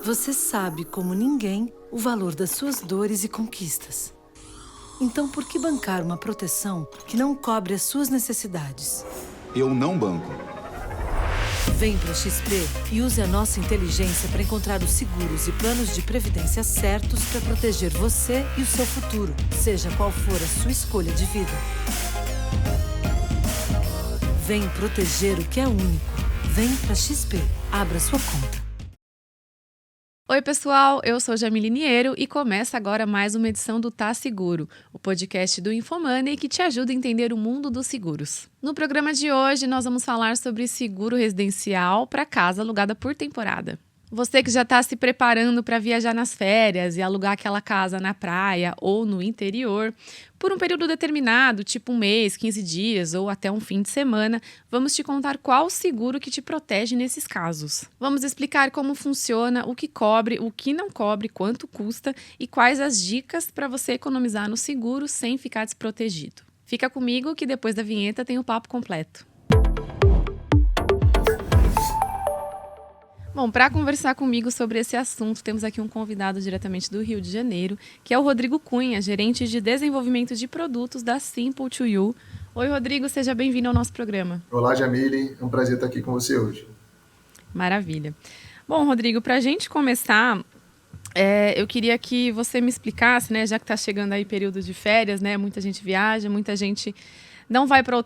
Você sabe como ninguém o valor das suas dores e conquistas. Então, por que bancar uma proteção que não cobre as suas necessidades? Eu não banco. Vem para a XP e use a nossa inteligência para encontrar os seguros e planos de previdência certos para proteger você e o seu futuro, seja qual for a sua escolha de vida. Vem proteger o que é único. Vem para a XP. Abra sua conta. Oi pessoal, eu sou Jamile Niero e começa agora mais uma edição do Tá Seguro, o podcast do Infomoney que te ajuda a entender o mundo dos seguros. No programa de hoje nós vamos falar sobre seguro residencial para casa alugada por temporada. Você que já está se preparando para viajar nas férias e alugar aquela casa na praia ou no interior, por um período determinado, tipo um mês, 15 dias ou até um fim de semana, vamos te contar qual seguro que te protege nesses casos. Vamos explicar como funciona, o que cobre, o que não cobre, quanto custa e quais as dicas para você economizar no seguro sem ficar desprotegido. Fica comigo que depois da vinheta tem o papo completo. Bom, para conversar comigo sobre esse assunto, temos aqui um convidado diretamente do Rio de Janeiro, que é o Rodrigo Cunha, gerente de desenvolvimento de produtos da Simple to You. Oi, Rodrigo, seja bem-vindo ao nosso programa. Olá, Jamile, é um prazer estar aqui com você hoje. Maravilha. Bom, Rodrigo, para a gente começar, eu queria que você me explicasse, né, já que está chegando aí período de férias, né, muita gente viaja, muita gente não vai para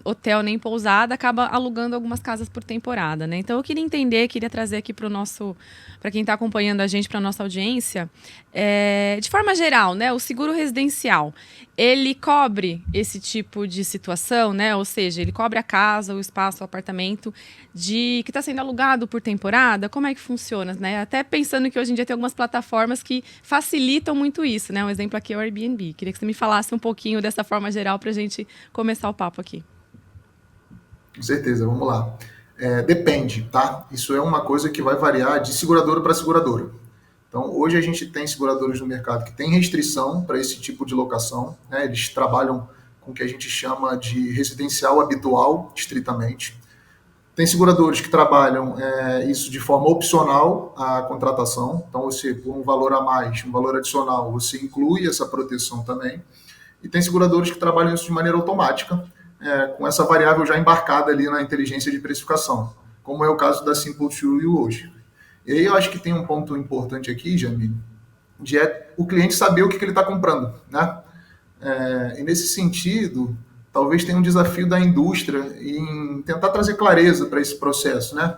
hotel nem pousada, acaba alugando algumas casas por temporada, né? Então eu queria trazer aqui para quem está acompanhando a gente, para a nossa audiência, de forma geral, né? O seguro residencial, ele cobre esse tipo de situação, né? Ou seja, ele cobre a casa, o espaço, o apartamento que está sendo alugado por temporada. Como é que funciona, né? Até pensando que hoje em dia tem algumas plataformas que facilitam muito isso, né? Um exemplo aqui é o Airbnb. Queria que você me falasse um pouquinho dessa forma geral para a gente começar o papo aqui. Com certeza, vamos lá. Depende, tá? Isso é uma coisa que vai variar de seguradora para seguradora. Então, hoje a gente tem seguradoras no mercado que tem restrição para esse tipo de locação, né? Eles trabalham com o que a gente chama de residencial habitual, estritamente. Tem seguradores que trabalham isso de forma opcional à contratação. Então, você, por um valor a mais, um valor adicional, você inclui essa proteção também. E tem seguradores que trabalham isso de maneira automática, com essa variável já embarcada ali na inteligência de precificação, como é o caso da Simple to You hoje. E aí eu acho que tem um ponto importante aqui, Jamil, de o cliente saber o que ele está comprando, né? E nesse sentido, talvez tenha um desafio da indústria em tentar trazer clareza para esse processo, né?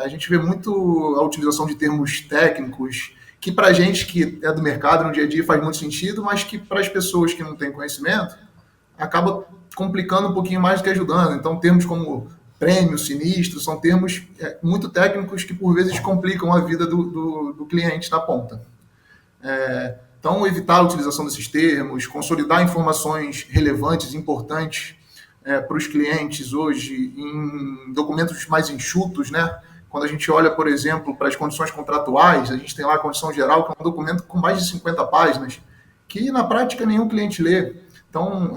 A gente vê muito a utilização de termos técnicos que para a gente que é do mercado no dia a dia faz muito sentido, mas que para as pessoas que não têm conhecimento acaba complicando um pouquinho mais do que ajudando. Então, termos como prêmio, sinistro, são termos muito técnicos que por vezes complicam a vida do cliente na ponta. Então, evitar a utilização desses termos, consolidar informações relevantes, importantes para os clientes hoje em documentos mais enxutos, né? Quando a gente olha, por exemplo, para as condições contratuais, a gente tem lá a condição geral, que é um documento com mais de 50 páginas, que na prática nenhum cliente lê. Então,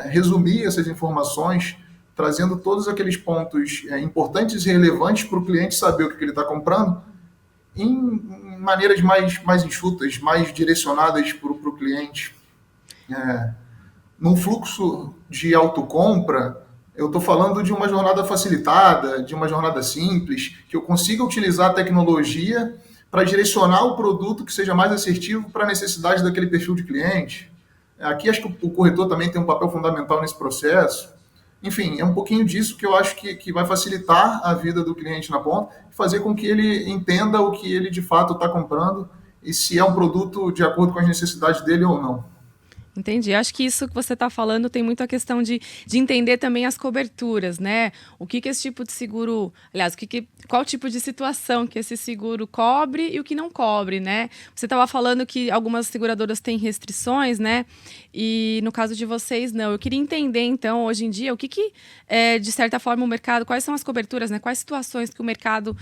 resumir essas informações, trazendo todos aqueles pontos importantes e relevantes para o cliente saber o que ele está comprando, em maneiras mais enxutas, mais direcionadas para o cliente. Num fluxo de autocompra, eu estou falando de uma jornada facilitada, de uma jornada simples, que eu consiga utilizar a tecnologia para direcionar o produto que seja mais assertivo para a necessidade daquele perfil de cliente. Aqui acho que o corretor também tem um papel fundamental nesse processo. Enfim, é um pouquinho disso que eu acho que vai facilitar a vida do cliente na ponta e fazer com que ele entenda o que ele de fato está comprando e se é um produto de acordo com as necessidades dele ou não. Entendi. Acho que isso que você está falando tem muito a questão de entender também as coberturas, né? O que esse tipo de seguro... Aliás, qual tipo de situação que esse seguro cobre e o que não cobre, né? Você estava falando que algumas seguradoras têm restrições, né? E no caso de vocês, não. Eu queria entender, então, hoje em dia, de certa forma, o mercado... Quais são as coberturas, né? Quais situações que o mercado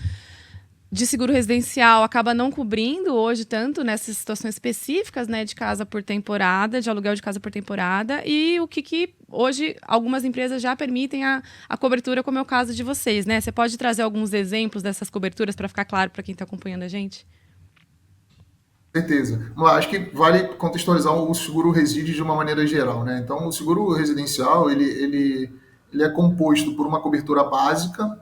de seguro residencial acaba não cobrindo hoje tanto nessas situações específicas, né, de casa por temporada, de aluguel de casa por temporada, e o que hoje algumas empresas já permitem a cobertura, como é o caso de vocês, né? Você pode trazer alguns exemplos dessas coberturas para ficar claro para quem está acompanhando a gente? Certeza. Vamos lá, acho que vale contextualizar o seguro resíduo de uma maneira geral, né? Então, o seguro residencial, ele é composto por uma cobertura básica,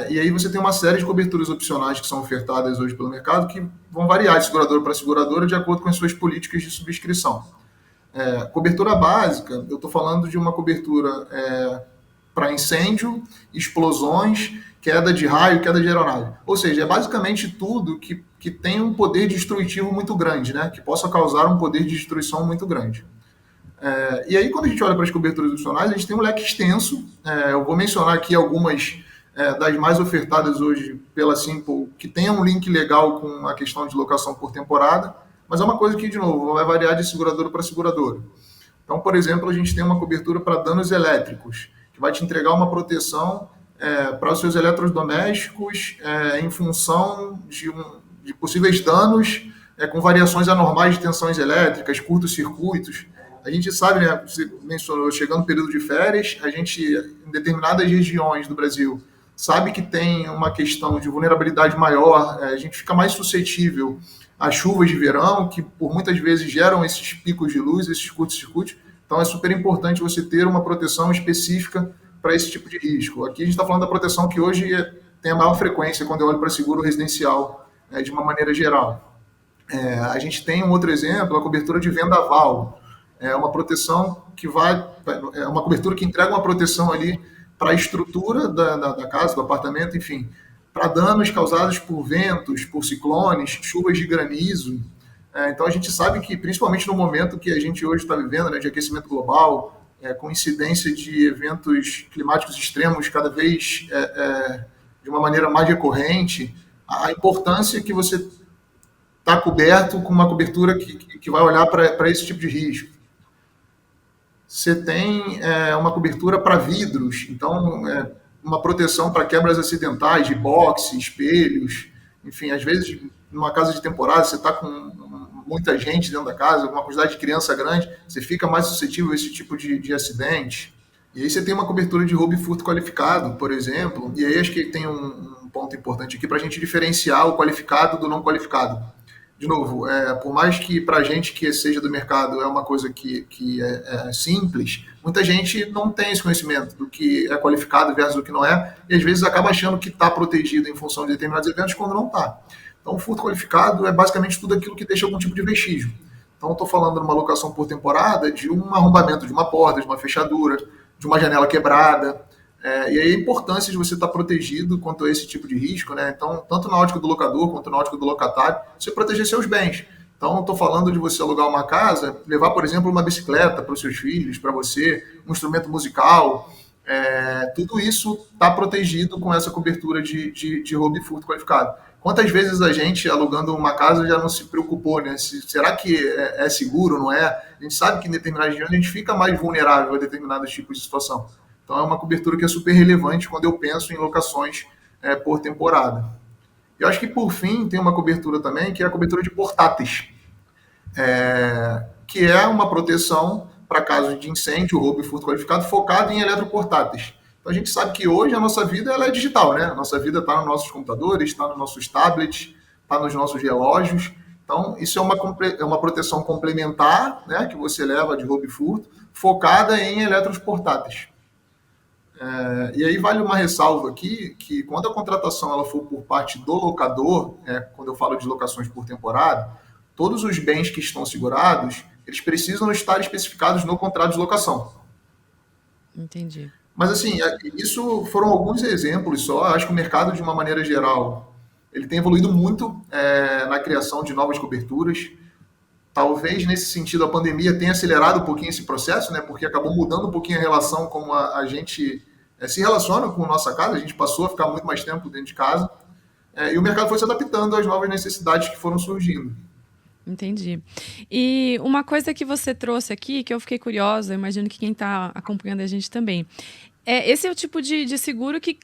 e aí você tem uma série de coberturas opcionais que são ofertadas hoje pelo mercado que vão variar de seguradora para seguradora de acordo com as suas políticas de subscrição. Cobertura básica, eu estou falando de uma cobertura para incêndio, explosões, queda de raio, queda de aeronave. Ou seja, é basicamente tudo que tem um poder destrutivo muito grande, né? Que possa causar um poder de destruição muito grande. E aí, quando a gente olha para as coberturas opcionais, a gente tem um leque extenso. Eu vou mencionar aqui algumas das mais ofertadas hoje pela Simple, que tem um link legal com a questão de locação por temporada, mas é uma coisa que, de novo, vai variar de seguradora para seguradora. Então, por exemplo, a gente tem uma cobertura para danos elétricos, que vai te entregar uma proteção para os seus eletrodomésticos em função de possíveis danos com variações anormais de tensões elétricas, curtos-circuitos. A gente sabe, né, você mencionou, chegando no período de férias, a gente, em determinadas regiões do Brasil, sabe que tem uma questão de vulnerabilidade maior, a gente fica mais suscetível às chuvas de verão, que por muitas vezes geram esses picos de luz, esses curtos-circuitos. Então é super importante você ter uma proteção específica para esse tipo de risco. Aqui a gente está falando da proteção que hoje tem a maior frequência quando eu olho para seguro residencial, de uma maneira geral. A gente tem um outro exemplo, a cobertura de vendaval. É uma proteção que é uma cobertura que entrega uma proteção ali para a estrutura da casa, do apartamento, enfim, para danos causados por ventos, por ciclones, chuvas de granizo. Então a gente sabe que, principalmente no momento que a gente hoje está vivendo, né, de aquecimento global, com incidência de eventos climáticos extremos cada vez de uma maneira mais recorrente, a importância que você está coberto com uma cobertura que vai olhar para esse tipo de risco. Você tem uma cobertura para vidros, então uma proteção para quebras acidentais de boxe, espelhos, enfim, às vezes numa casa de temporada você está com muita gente dentro da casa, uma quantidade de criança grande, você fica mais suscetível a esse tipo de acidente. E aí você tem uma cobertura de roubo e furto qualificado, por exemplo, e aí acho que tem um ponto importante aqui para a gente diferenciar o qualificado do não qualificado. De novo, por mais que para a gente que seja do mercado é uma coisa que é simples, muita gente não tem esse conhecimento do que é qualificado versus o que não é, e às vezes acaba achando que está protegido em função de determinados eventos quando não está. Então, o furto qualificado é basicamente tudo aquilo que deixa algum tipo de vestígio. Então, estou falando numa locação por temporada de um arrombamento de uma porta, de uma fechadura, de uma janela quebrada. E aí a importância de você estar protegido quanto a esse tipo de risco, né? Então, tanto na ótica do locador quanto na ótica do locatário, você proteger seus bens. Então, estou falando de você alugar uma casa, levar, por exemplo, uma bicicleta para os seus filhos, para você, um instrumento musical. Tudo isso está protegido com essa cobertura de roubo e furto qualificado. Quantas vezes a gente, alugando uma casa, já não se preocupou, né? Será que é seguro, não é? A gente sabe que em determinadas regiões a gente fica mais vulnerável a determinados tipos de situação. Então, é uma cobertura que é super relevante quando eu penso em locações por temporada. Eu acho que, por fim, tem uma cobertura também, que é a cobertura de portáteis, que é uma proteção para casos de incêndio, roubo e furto qualificado, focado em eletroportáteis. Então, a gente sabe que hoje a nossa vida ela é digital, né? A nossa vida está nos nossos computadores, está nos nossos tablets, está nos nossos relógios. Então, isso é uma proteção complementar, né, que você leva de roubo e furto, focada em eletroportáteis. E aí vale uma ressalva aqui, que quando a contratação ela for por parte do locador, quando eu falo de locações por temporada, todos os bens que estão segurados, eles precisam estar especificados no contrato de locação. Entendi. Mas assim, isso foram alguns exemplos só. Acho que o mercado, de uma maneira geral, ele tem evoluído muito na criação de novas coberturas. Talvez, nesse sentido, a pandemia tenha acelerado um pouquinho esse processo, né? Porque acabou mudando um pouquinho a relação como a gente se relaciona com a nossa casa. A gente passou a ficar muito mais tempo dentro de casa. E o mercado foi se adaptando às novas necessidades que foram surgindo. Entendi. E uma coisa que você trouxe aqui, que eu fiquei curiosa, eu imagino que quem está acompanhando a gente também. Esse é o tipo de seguro que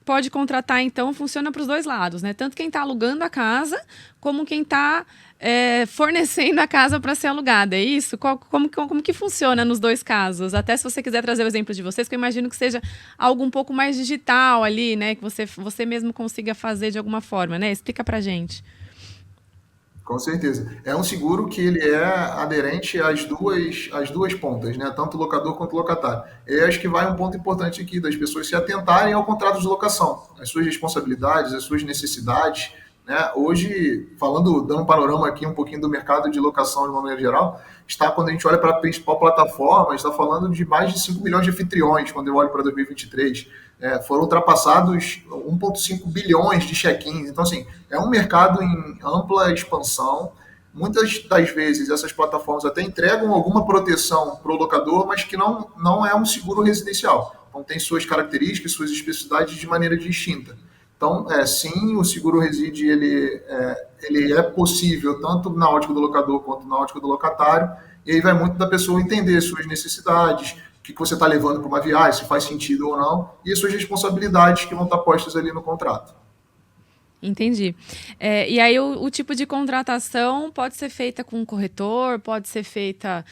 pode contratar, então, funciona para os dois lados, né? Tanto quem está alugando a casa, como quem está fornecendo a casa para ser alugada, é isso? Como que funciona nos dois casos? Até se você quiser trazer o exemplo de vocês, que eu imagino que seja algo um pouco mais digital ali, né? Que você mesmo consiga fazer de alguma forma, né? Explica para gente. Com certeza. É um seguro que ele é aderente às duas pontas, né? Tanto o locador quanto o locatário. E acho que vai um ponto importante aqui das pessoas se atentarem ao contrato de locação, as suas responsabilidades, as suas necessidades, né? Hoje, dando um panorama aqui um pouquinho do mercado de locação de uma maneira geral, quando a gente olha para a principal plataforma, está falando de mais de 5 milhões de anfitriões, quando eu olho para 2023. Foram ultrapassados 1,5 bilhões de check-ins. Então, assim, é um mercado em ampla expansão. Muitas das vezes, essas plataformas até entregam alguma proteção para o locador, mas que não é um seguro residencial. Então, tem suas características, suas especificidades de maneira distinta. Então, sim, o seguro reside, ele é possível tanto na ótica do locador quanto na ótica do locatário, e aí vai muito da pessoa entender suas necessidades, o que você está levando para uma viagem, se faz sentido ou não, e as suas responsabilidades que vão estar postas ali no contrato. Entendi. E aí o tipo de contratação pode ser feita com um corretor, pode ser feita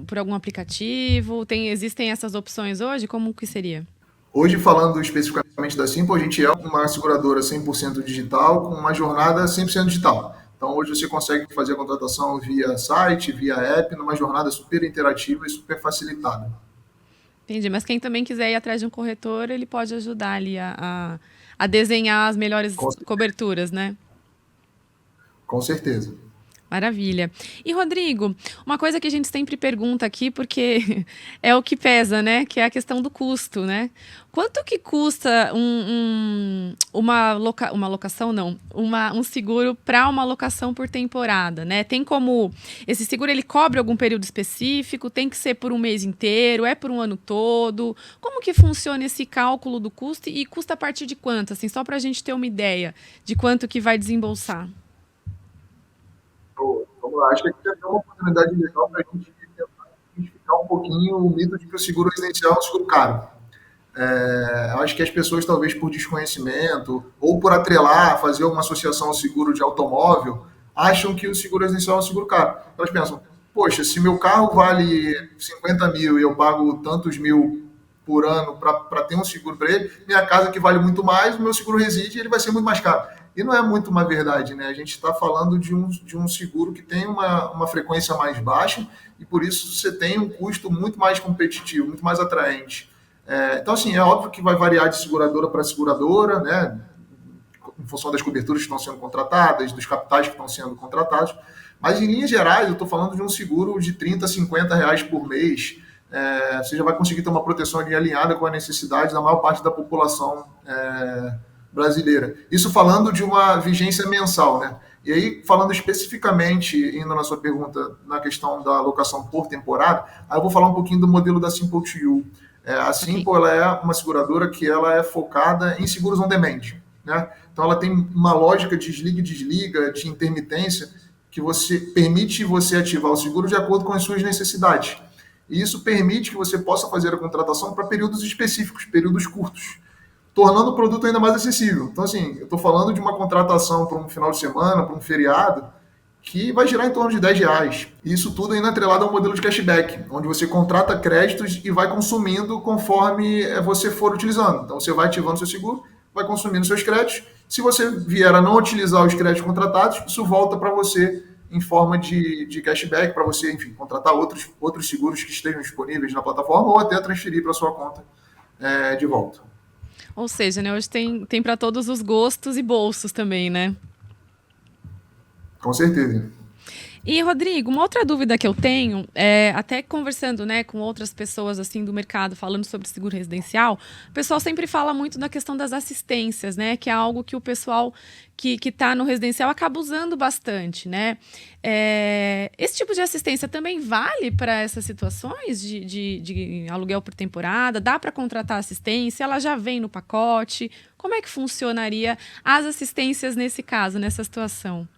por algum aplicativo, existem essas opções hoje? Como que seria? Hoje, falando especificamente da Simple, a gente é uma seguradora 100% digital, com uma jornada 100% digital. Então, hoje você consegue fazer a contratação via site, via app, numa jornada super interativa e super facilitada. Entendi, mas quem também quiser ir atrás de um corretor, ele pode ajudar ali a desenhar as melhores coberturas, né? Com certeza. Maravilha. E, Rodrigo, uma coisa que a gente sempre pergunta aqui, porque é o que pesa, né? Que é a questão do custo, né? Quanto que custa um seguro para uma locação por temporada, né? Tem como... Esse seguro, ele cobre algum período específico? Tem que ser por um mês inteiro? É por um ano todo? Como que funciona esse cálculo do custo? E custa a partir de quanto? Assim, só para a gente ter uma ideia de quanto que vai desembolsar. Vamos lá, acho que aqui é uma oportunidade legal para a gente tentar identificar um pouquinho o mito de que o seguro residencial é um seguro caro. Acho que as pessoas, talvez por desconhecimento ou por atrelar, fazer uma associação ao seguro de automóvel, acham que o seguro residencial é um seguro caro. Elas pensam, poxa, se meu carro vale 50 mil e eu pago tantos mil por ano para ter um seguro para ele, minha casa que vale muito mais, o meu seguro reside e ele vai ser muito mais caro. E não é muito uma verdade, né? A gente está falando de um seguro que tem uma frequência mais baixa e por isso você tem um custo muito mais competitivo, muito mais atraente. Então, assim, é óbvio que vai variar de seguradora para seguradora, né? Em função das coberturas que estão sendo contratadas, dos capitais que estão sendo contratados. Mas, em linhas gerais, eu estou falando de um seguro de 30, 50 reais por mês. Você já vai conseguir ter uma proteção ali alinhada com a necessidade da maior parte da população brasileira. Isso falando de uma vigência mensal, né? E aí, falando especificamente, indo na sua pergunta, na questão da alocação por temporada, aí eu vou falar um pouquinho do modelo da Simple to You. A Simple ela é uma seguradora que ela é focada em seguros on demand, né? Então, ela tem uma lógica de desliga e desliga, de intermitência, que permite você ativar o seguro de acordo com as suas necessidades. E isso permite que você possa fazer a contratação para períodos específicos, períodos curtos, tornando o produto ainda mais acessível. Então, assim, eu estou falando de uma contratação para um final de semana, para um feriado, que vai girar em torno de 10 reais. E isso tudo ainda atrelado ao modelo de cashback, onde você contrata créditos e vai consumindo conforme você for utilizando. Então, você vai ativando seu seguro, vai consumindo seus créditos. Se você vier a não utilizar os créditos contratados, isso volta para você em forma de cashback, para você, enfim, contratar outros seguros que estejam disponíveis na plataforma ou até transferir para sua conta de volta. Ou seja, né, hoje tem para todos os gostos e bolsos também, né? Com certeza. E, Rodrigo, uma outra dúvida que eu tenho, até conversando, né, com outras pessoas assim do mercado, falando sobre seguro residencial, o pessoal sempre fala muito da questão das assistências, né, que é algo que o pessoal que está no residencial acaba usando bastante, né? Esse tipo de assistência também vale para essas situações de aluguel por temporada? Dá para contratar assistência? Ela já vem no pacote? Como é que funcionaria as assistências nesse caso, nessa situação?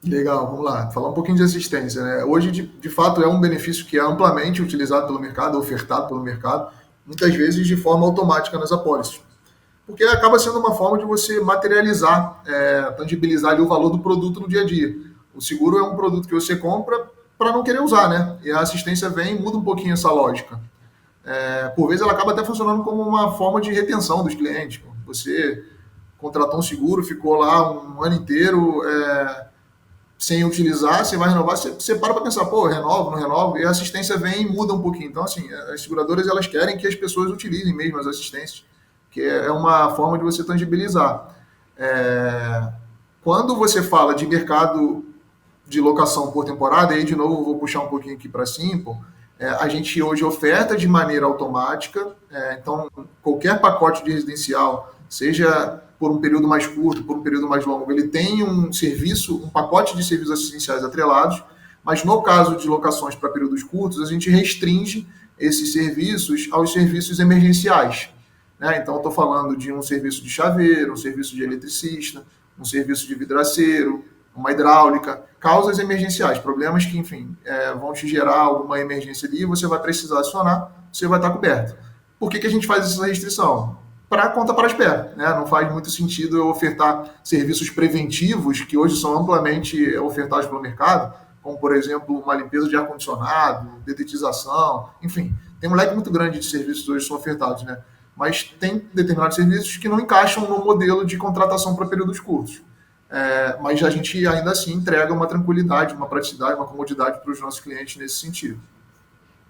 Legal, vamos lá. Falar um pouquinho de assistência, né? Hoje, de fato, é um benefício que é amplamente utilizado pelo mercado, ofertado pelo mercado. muitas vezes de forma automática nas apólices. Porque acaba sendo uma forma de você materializar, tangibilizar ali o valor do produto no dia a dia. O seguro é um produto que você compra para não querer usar, né? E a assistência vem e muda um pouquinho essa lógica. Por vezes ela acaba até funcionando como uma forma de retenção dos clientes. Você contratou um seguro, ficou lá um ano inteiro sem utilizar, você vai renovar, você para pensar, pô, renovo, não renovo, e a assistência vem e muda um pouquinho. Então, assim, as seguradoras, elas querem que as pessoas utilizem mesmo as assistências, que é uma forma de você tangibilizar. Quando você fala de mercado de locação por temporada, e aí, de novo, eu vou puxar um pouquinho aqui para Simple, a gente hoje oferta de maneira automática, então, qualquer pacote de residencial, seja por um período mais curto, por um período mais longo, ele tem um pacote de serviços assistenciais atrelados, mas no caso de locações para períodos curtos, a gente restringe esses serviços aos serviços emergenciais. Né? Então, estou falando de um serviço de chaveiro, um serviço de eletricista, um serviço de vidraceiro, uma hidráulica, causas emergenciais, problemas que, enfim, vão te gerar alguma emergência ali, você vai precisar acionar, você vai estar coberto. Por que a gente faz essa restrição? Para conta para espera, né? Não faz muito sentido eu ofertar serviços preventivos que hoje são amplamente ofertados pelo mercado, como, por exemplo, uma limpeza de ar-condicionado, dedetização, enfim, tem um leque muito grande de serviços que hoje são ofertados, né? Mas tem determinados serviços que não encaixam no modelo de contratação para períodos curtos. Mas a gente ainda assim entrega uma tranquilidade, uma praticidade, uma comodidade para os nossos clientes nesse sentido.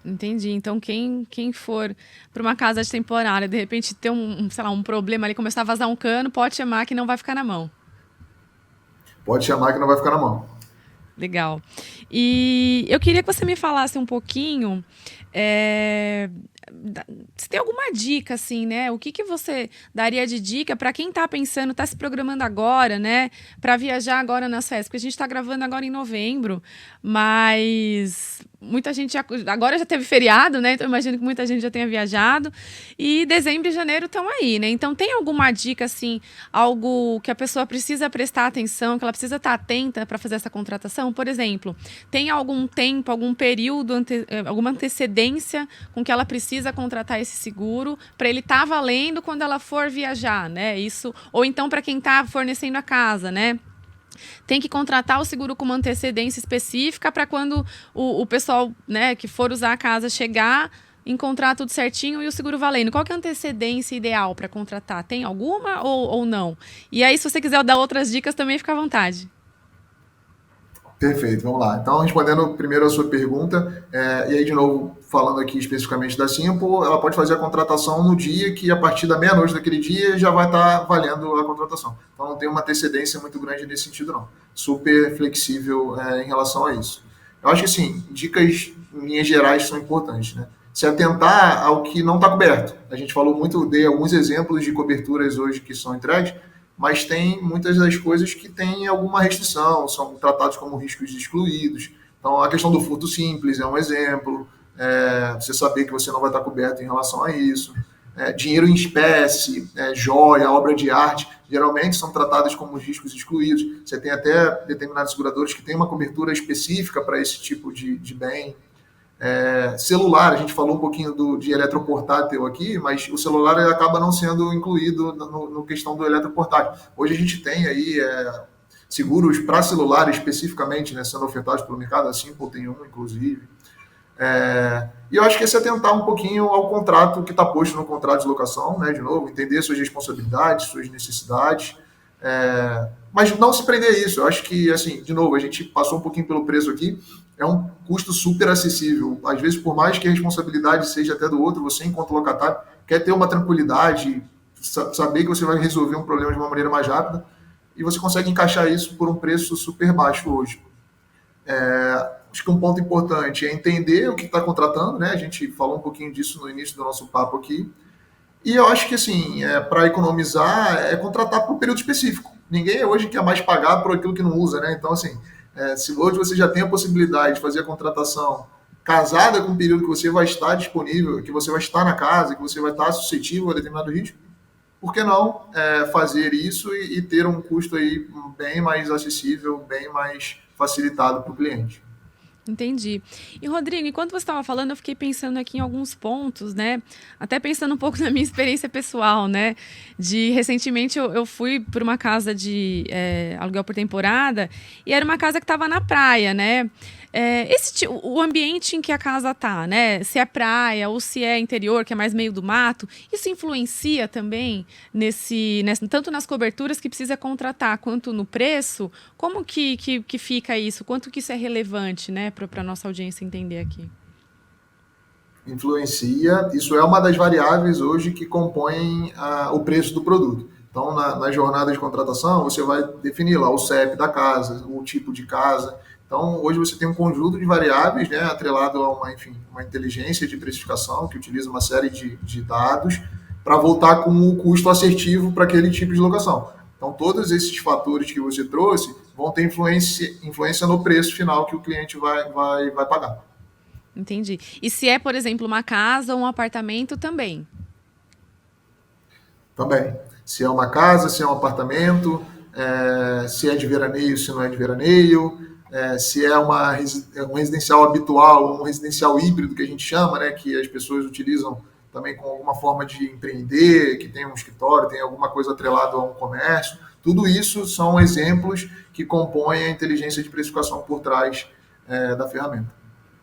Entendi. Então, quem for para uma casa de temporária, de repente ter um problema ali, começar a vazar um cano, pode chamar que não vai ficar na mão. Pode chamar que não vai ficar na mão. Legal. E eu queria que você me falasse um pouquinho, se tem alguma dica, assim, né? O que você daria de dica para quem está pensando, está se programando agora, né? Para viajar agora nas férias? Porque a gente está gravando agora em novembro, mas muita gente agora já teve feriado, né? Então imagino que muita gente já tenha viajado. E dezembro e janeiro estão aí, né? Então tem alguma dica, assim, algo que a pessoa precisa prestar atenção, que ela precisa estar atenta para fazer essa contratação? Por exemplo, tem algum tempo, algum período, alguma antecedência com que ela precisa contratar esse seguro para ele estar valendo quando ela for viajar, né? Isso, ou então para quem está fornecendo a casa, né? Tem que contratar o seguro com uma antecedência específica para quando o pessoal, né, que for usar a casa chegar, encontrar tudo certinho e o seguro valendo. Qual que é a antecedência ideal para contratar? Tem alguma ou não? E aí, se você quiser dar outras dicas, também fica à vontade. Perfeito, vamos lá. Então, respondendo primeiro a sua pergunta, e aí, de novo, falando aqui especificamente da Simple, ela pode fazer a contratação no dia que, a partir da meia-noite daquele dia, já vai estar valendo a contratação. Então, não tem uma antecedência muito grande nesse sentido, não. Super flexível em relação a isso. Eu acho que, assim, dicas em linhas gerais são importantes, né? Se atentar ao que não está coberto. A gente falou muito, dei alguns exemplos de coberturas hoje que são entregues, mas tem muitas das coisas que têm alguma restrição, são tratados como riscos excluídos. Então, a questão do furto simples é um exemplo, você saber que você não vai estar coberto em relação a isso. Dinheiro em espécie, joia, obra de arte, geralmente são tratadas como riscos excluídos. Você tem até determinados seguradores que têm uma cobertura específica para esse tipo de bem. Celular, a gente falou um pouquinho de eletroportátil aqui, mas o celular ele acaba não sendo incluído no questão do eletroportátil. Hoje a gente tem aí seguros para celular especificamente, né, sendo ofertados pelo mercado, a Simple tem um, inclusive. E eu acho que é se atentar um pouquinho ao contrato que está posto no contrato de locação, né, de novo, entender suas responsabilidades, suas necessidades, mas não se prender a isso. Eu acho que, assim, de novo, a gente passou um pouquinho pelo preço aqui, é um custo super acessível. Às vezes, por mais que a responsabilidade seja até do outro, você, enquanto locatário, quer ter uma tranquilidade, saber que você vai resolver um problema de uma maneira mais rápida, e você consegue encaixar isso por um preço super baixo hoje. Acho que um ponto importante é entender o que está contratando, né? A gente falou um pouquinho disso no início do nosso papo aqui. E eu acho que, assim, para economizar, é contratar por um período específico. Ninguém hoje quer mais pagar por aquilo que não usa, né? Então, assim, se hoje você já tem a possibilidade de fazer a contratação casada com o período que você vai estar disponível, que você vai estar na casa, que você vai estar suscetível a determinado risco, por que não fazer isso e ter um custo aí bem mais acessível, bem mais facilitado para o cliente? Entendi. E, Rodrigo, enquanto você estava falando, eu fiquei pensando aqui em alguns pontos, né? Até pensando um pouco na minha experiência pessoal, né? Recentemente, eu fui para uma casa de aluguel por temporada e era uma casa que estava na praia, né? O ambiente em que a casa tá, né? Se é praia ou se é interior, que é mais meio do mato, isso influencia também tanto nas coberturas que precisa contratar, quanto no preço? Como que fica isso? Quanto que isso é relevante, né, para a nossa audiência entender aqui? Influencia, isso é uma das variáveis hoje que compõem o preço do produto. Então, na jornada de contratação, você vai definir lá o CEP da casa, o tipo de casa. Então, hoje você tem um conjunto de variáveis, né, atrelado a uma inteligência de precificação que utiliza uma série de dados para voltar com o custo assertivo para aquele tipo de locação. Então, todos esses fatores que você trouxe vão ter influência no preço final que o cliente vai pagar. Entendi. E se é, por exemplo, uma casa ou um apartamento também? Também. Se é uma casa, se é um apartamento, se é de veraneio, se não é de veraneio, se é um residencial habitual, um residencial híbrido que a gente chama, né, que as pessoas utilizam também com alguma forma de empreender, que tem um escritório, tem alguma coisa atrelada a um comércio. Tudo isso são exemplos que compõem a inteligência de precificação por trás da ferramenta.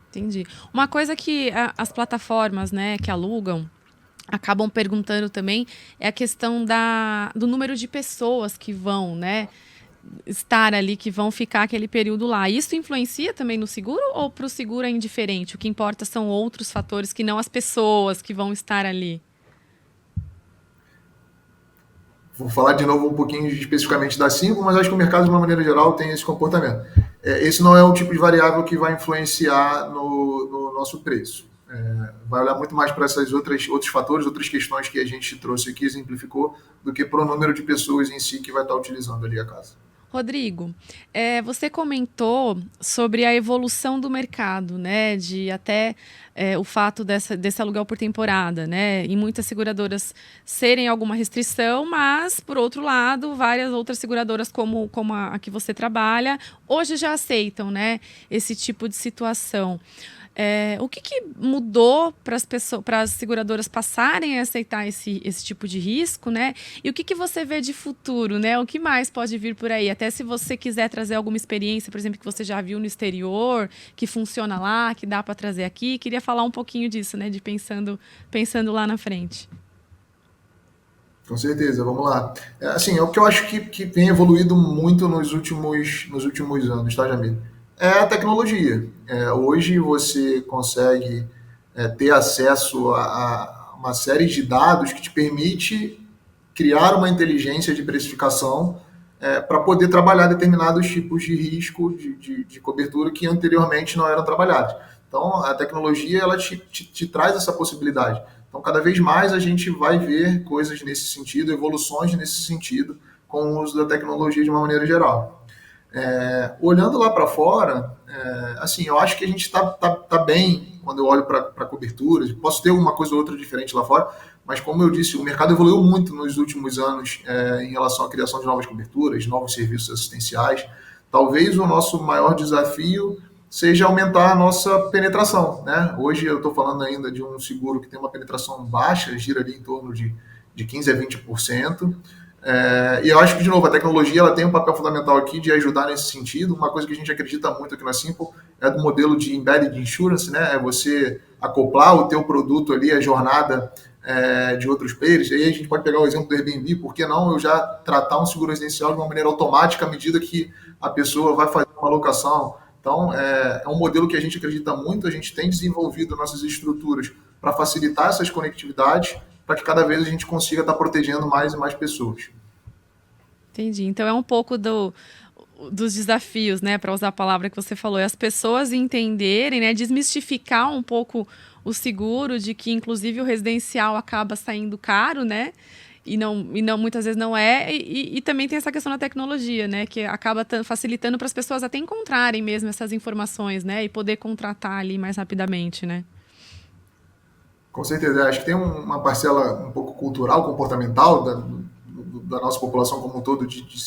Entendi. Uma coisa que as plataformas, né, que alugam, acabam perguntando também é a questão do número de pessoas que vão, né, estar ali, que vão ficar aquele período lá. Isso influencia também no seguro ou para o seguro é indiferente? O que importa são outros fatores que não as pessoas que vão estar ali? Vou falar de novo um pouquinho especificamente da 5, mas acho que o mercado, de uma maneira geral, tem esse comportamento. Esse não é o tipo de variável que vai influenciar no nosso preço. Vai olhar muito mais para esses outros fatores, outras questões que a gente trouxe aqui, exemplificou, do que para o número de pessoas em si que vai estar utilizando ali a casa. Rodrigo, você comentou sobre a evolução do mercado, né? De até o fato desse aluguel por temporada, né? Em muitas seguradoras serem alguma restrição, mas, por outro lado, várias outras seguradoras, como a que você trabalha, hoje já aceitam, né, esse tipo de situação. O que mudou para as seguradoras passarem a aceitar esse tipo de risco, né? E o que você vê de futuro, né? O que mais pode vir por aí? Até se você quiser trazer alguma experiência, por exemplo, que você já viu no exterior, que funciona lá, que dá para trazer aqui. Queria falar um pouquinho disso, né? De pensando lá na frente. Com certeza, vamos lá. Assim, é o que eu acho que tem evoluído muito nos últimos anos, tá, Jamil? É a tecnologia. Hoje você consegue ter acesso a uma série de dados que te permite criar uma inteligência de precificação para poder trabalhar determinados tipos de risco de cobertura que anteriormente não eram trabalhados. Então, a tecnologia ela te traz essa possibilidade. Então, cada vez mais a gente vai ver coisas nesse sentido, evoluções nesse sentido, com o uso da tecnologia de uma maneira geral. Olhando lá para fora, assim, eu acho que a gente tá bem quando eu olho para coberturas. Posso ter uma coisa ou outra diferente lá fora, mas como eu disse, o mercado evoluiu muito nos últimos anos em relação à criação de novas coberturas, novos serviços assistenciais. Talvez o nosso maior desafio seja aumentar a nossa penetração, né? Hoje eu estou falando ainda de um seguro que tem uma penetração baixa, gira ali em torno de 15 a 20%. E eu acho que, de novo, a tecnologia ela tem um papel fundamental aqui de ajudar nesse sentido. Uma coisa que a gente acredita muito aqui na Simple é do modelo de embedded insurance, né? É você acoplar o teu produto ali, a jornada de outros players. E aí a gente pode pegar o exemplo do Airbnb, por que não eu já tratar um seguro residencial de uma maneira automática à medida que a pessoa vai fazer uma locação. Então, é um modelo que a gente acredita muito, a gente tem desenvolvido nossas estruturas para facilitar essas conectividades, para que cada vez a gente consiga estar protegendo mais e mais pessoas. Entendi. Então é um pouco dos desafios, né, para usar a palavra que você falou, é as pessoas entenderem, né, desmistificar um pouco o seguro, de que inclusive o residencial acaba saindo caro, né? E não muitas vezes não é, e também tem essa questão da tecnologia, né, que acaba facilitando para as pessoas até encontrarem mesmo essas informações, né, e poder contratar ali mais rapidamente, né? Com certeza, acho que tem uma parcela um pouco cultural, comportamental da nossa população como um todo de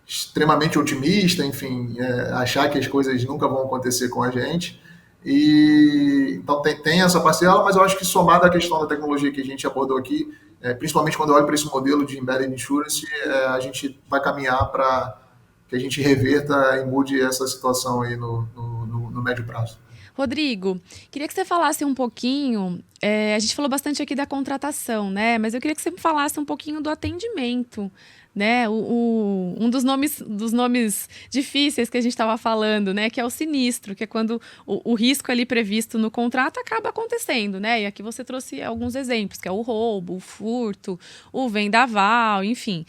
extremamente otimista, enfim, achar que as coisas nunca vão acontecer com a gente. E então tem essa parcela, mas eu acho que somada à questão da tecnologia que a gente abordou aqui, principalmente quando eu olho para esse modelo de embedded insurance, a gente vai caminhar para que a gente reverta e mude essa situação aí no médio prazo. Rodrigo, queria que você falasse um pouquinho, a gente falou bastante aqui da contratação, né? Mas eu queria que você me falasse um pouquinho do atendimento, né? Um dos nomes difíceis que a gente estava falando, né? Que é o sinistro, que é quando o risco ali previsto no contrato acaba acontecendo, né? E aqui você trouxe alguns exemplos, que é o roubo, o furto, o vendaval, enfim.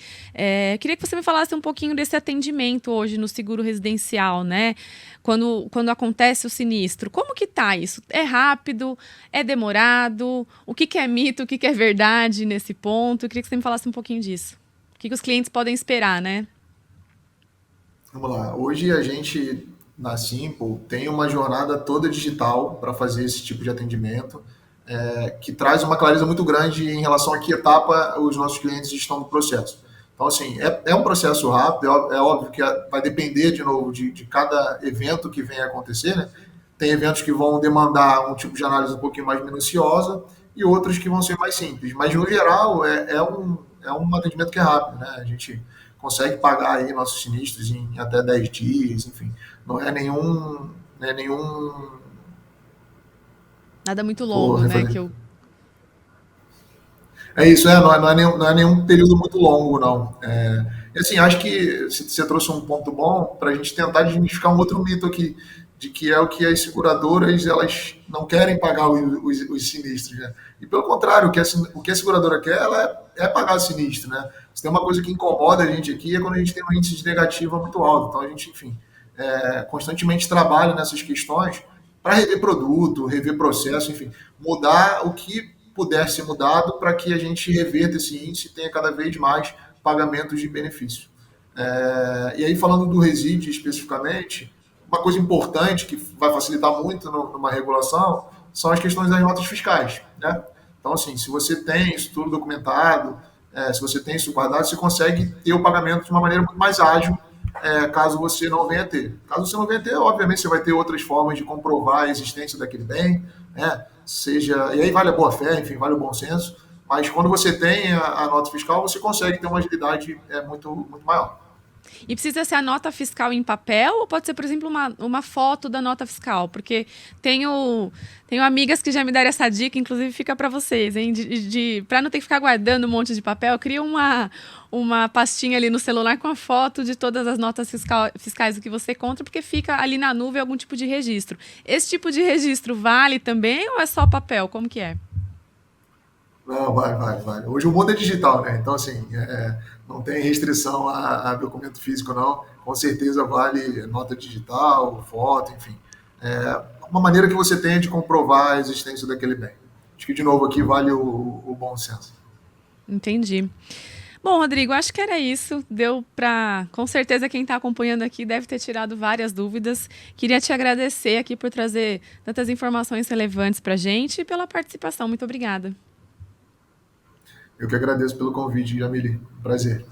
Queria que você me falasse um pouquinho desse atendimento hoje no seguro residencial, né? Quando acontece o sinistro, como que tá isso? É rápido? É demorado? O que é mito? O que é verdade nesse ponto? Eu queria que você me falasse um pouquinho disso. O que os clientes podem esperar, né? Vamos lá. Hoje a gente, na Simple, tem uma jornada toda digital para fazer esse tipo de atendimento, que traz uma clareza muito grande em relação a que etapa os nossos clientes estão no processo. Então, assim, é um processo rápido, é óbvio que vai depender, de novo, de cada evento que venha a acontecer, né? Tem eventos que vão demandar um tipo de análise um pouquinho mais minuciosa e outros que vão ser mais simples. Mas, no geral, é um atendimento que é rápido, né? A gente consegue pagar aí nossos sinistros em até 10 dias, enfim. Não é nenhum... Nada muito longo, né? É isso, não é nenhum período muito longo, não. E assim, acho que você trouxe um ponto bom para a gente tentar desmistificar um outro mito aqui, de que é o que as seguradoras elas não querem pagar os sinistros, né? E pelo contrário, o que a seguradora quer é pagar o sinistro, né? Se tem uma coisa que incomoda a gente aqui é quando a gente tem um índice de negativa muito alto. Então a gente, enfim, constantemente trabalha nessas questões para rever produto, rever processo, enfim, mudar o que puder ser mudado para que a gente reverta esse índice e tenha cada vez mais pagamentos de benefício. E aí, falando do resíduo especificamente, uma coisa importante que vai facilitar muito numa regulação são as questões das notas fiscais, né? Então, assim, se você tem isso tudo documentado, se você tem isso guardado, você consegue ter o pagamento de uma maneira muito mais ágil, caso você não venha ter. Caso você não venha ter, obviamente, você vai ter outras formas de comprovar a existência daquele bem, né? E aí vale a boa-fé, enfim, vale o bom senso, mas quando você tem a nota fiscal, você consegue ter uma agilidade muito, muito maior. E precisa ser a nota fiscal em papel ou pode ser, por exemplo, uma foto da nota fiscal? Porque tenho amigas que já me deram essa dica, inclusive fica para vocês, hein? Para não ter que ficar guardando um monte de papel, cria uma pastinha ali no celular com a foto de todas as notas fiscais do que você conta, porque fica ali na nuvem algum tipo de registro. Esse tipo de registro vale também ou é só papel? Como que é? Não, vale. Hoje o mundo é digital, né? Então, assim, não tem restrição a documento físico, não. Com certeza vale nota digital, foto, enfim. Uma maneira que você tenha de comprovar a existência daquele bem. Acho que, de novo, aqui vale o bom senso. Entendi. Bom, Rodrigo, acho que era isso. Deu para... Com certeza quem está acompanhando aqui deve ter tirado várias dúvidas. Queria te agradecer aqui por trazer tantas informações relevantes para a gente e pela participação. Muito obrigada. Eu que agradeço pelo convite, Jamile. Prazer.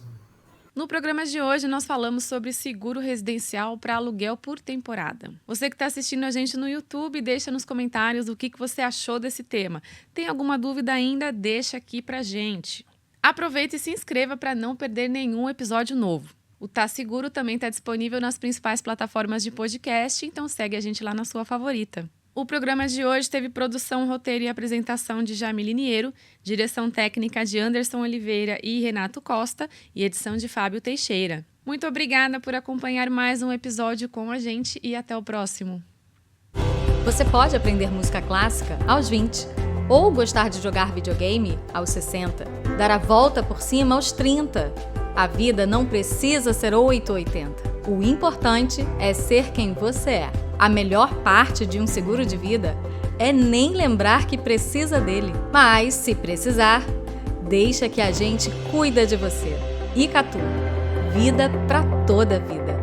No programa de hoje, nós falamos sobre seguro residencial para aluguel por temporada. Você que está assistindo a gente no YouTube, deixa nos comentários o que você achou desse tema. Tem alguma dúvida ainda? Deixa aqui para gente. Aproveite e se inscreva para não perder nenhum episódio novo. O Tá Seguro também está disponível nas principais plataformas de podcast, então segue a gente lá na sua favorita. O programa de hoje teve produção, roteiro e apresentação de Jamile Niero, direção técnica de Anderson Oliveira e Renato Costa e edição de Fábio Teixeira. Muito obrigada por acompanhar mais um episódio com a gente e até o próximo. Você pode aprender música clássica aos 20, ou gostar de jogar videogame aos 60, dar a volta por cima aos 30. A vida não precisa ser 880. O importante é ser quem você é. A melhor parte de um seguro de vida é nem lembrar que precisa dele. Mas, se precisar, deixa que a gente cuida de você. Icatu. Vida para toda a vida.